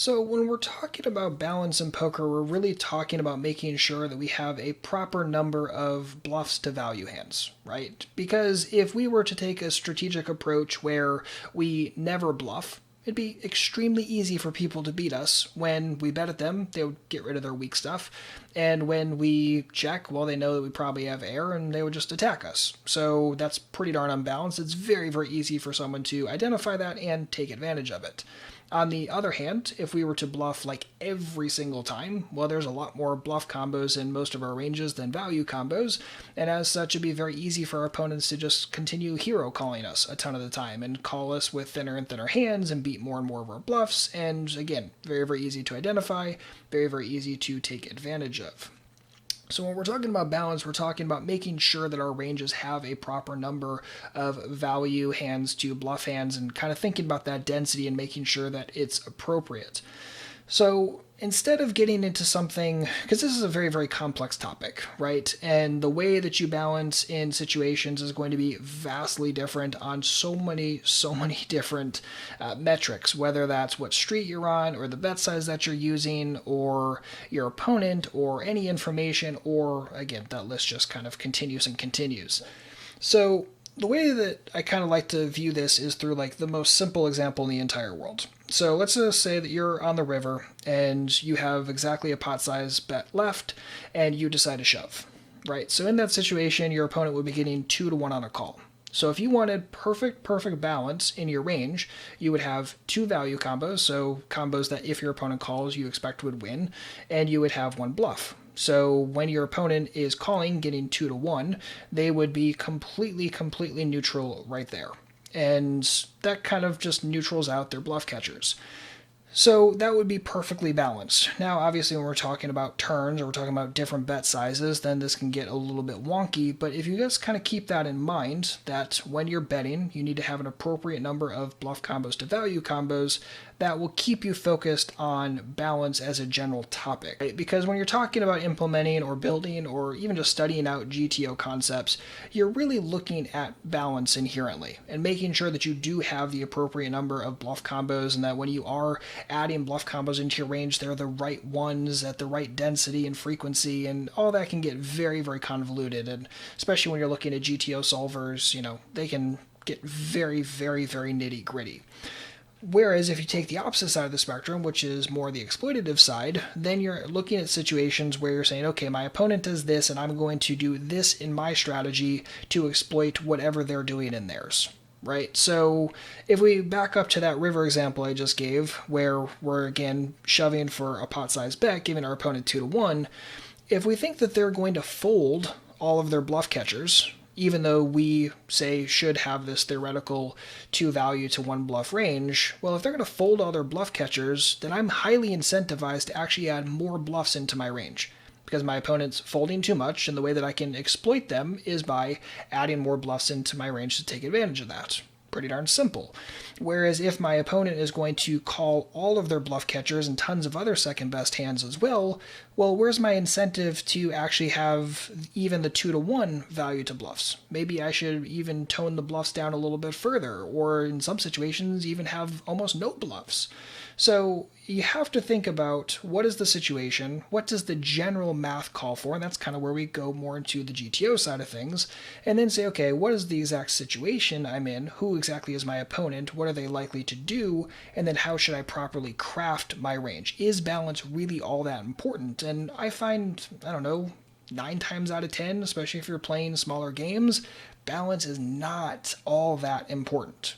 So, when we're talking about balance in poker, we're really talking about making sure that we have a proper number of bluffs to value hands, right? Because if we were to take a strategic approach where we never bluff, it'd be extremely easy for people to beat us. When we bet at them, they would get rid of their weak stuff. And when we check, well, they know that we probably have air and they would just attack us. So that's pretty darn unbalanced. It's very, very easy for someone to identify that and take advantage of it. On the other hand, if we were to bluff like every single time, well, there's a lot more bluff combos in most of our ranges than value combos, and as such, it'd be very easy for our opponents to just continue hero calling us a ton of the time and call us with thinner and thinner hands and beat more and more of our bluffs, and again, very, very easy to identify, very, very easy to take advantage of. So when we're talking about balance, we're talking about making sure that our ranges have a proper number of value hands to bluff hands and kind of thinking about that density and making sure that it's appropriate. So instead of getting into something, because this is a very, very complex topic, right? And the way that you balance in situations is going to be vastly different on so many different metrics, whether that's what street you're on, or the bet size that you're using, or your opponent, or any information, or again, that list just kind of continues and continues. So the way that I kind of like to view this is through like the most simple example in the entire world. So let's just say that you're on the river and you have exactly a pot size bet left and you decide to shove, right? So in that situation, your opponent would be getting 2-1 on a call. So if you wanted perfect balance in your range, you would have two value combos, so combos that if your opponent calls, you expect would win, and you would have one bluff. So when your opponent is calling, getting 2-1, they would be completely neutral right there. And that kind of just neutrals out their bluff catchers. So that would be perfectly balanced. Now, obviously, when we're talking about turns or we're talking about different bet sizes, then this can get a little bit wonky. But if you just kind of keep that in mind, that when you're betting, you need to have an appropriate number of bluff combos to value combos, that will keep you focused on balance as a general topic. Right? Because when you're talking about implementing or building or even just studying out GTO concepts, you're really looking at balance inherently and making sure that you do have the appropriate number of bluff combos and that when you are adding bluff combos into your range, they're the right ones at the right density and frequency, and all that can get very, very convoluted. And especially when you're looking at GTO solvers, they can get very, very, very nitty gritty. Whereas if you take the opposite side of the spectrum, which is more the exploitative side, then you're looking at situations where you're saying, okay, my opponent does this, and I'm going to do this in my strategy to exploit whatever they're doing in theirs. Right? So if we back up to that river example I just gave, where we're again shoving for a pot-sized bet, giving our opponent 2-1, if we think that they're going to fold all of their bluff catchers, even though we say should have this theoretical 2 value to 1 bluff range, well, if they're going to fold all their bluff catchers, then I'm highly incentivized to actually add more bluffs into my range. Because my opponent's folding too much, and the way that I can exploit them is by adding more bluffs into my range to take advantage of that. Pretty darn simple. Whereas if my opponent is going to call all of their bluff catchers and tons of other second best hands as well, where's my incentive to actually have even the 2-1 value to bluffs? Maybe I should even tone the bluffs down a little bit further, or in some situations even have almost no bluffs. So you have to think about what is the situation, what does the general math call for, and that's kind of where we go more into the GTO side of things, and then say, okay, what is the exact situation I'm in, who exactly is my opponent, what are they likely to do, and then how should I properly craft my range? Is balance really all that important? And I find, 9 times out of 10, especially if you're playing smaller games, balance is not all that important.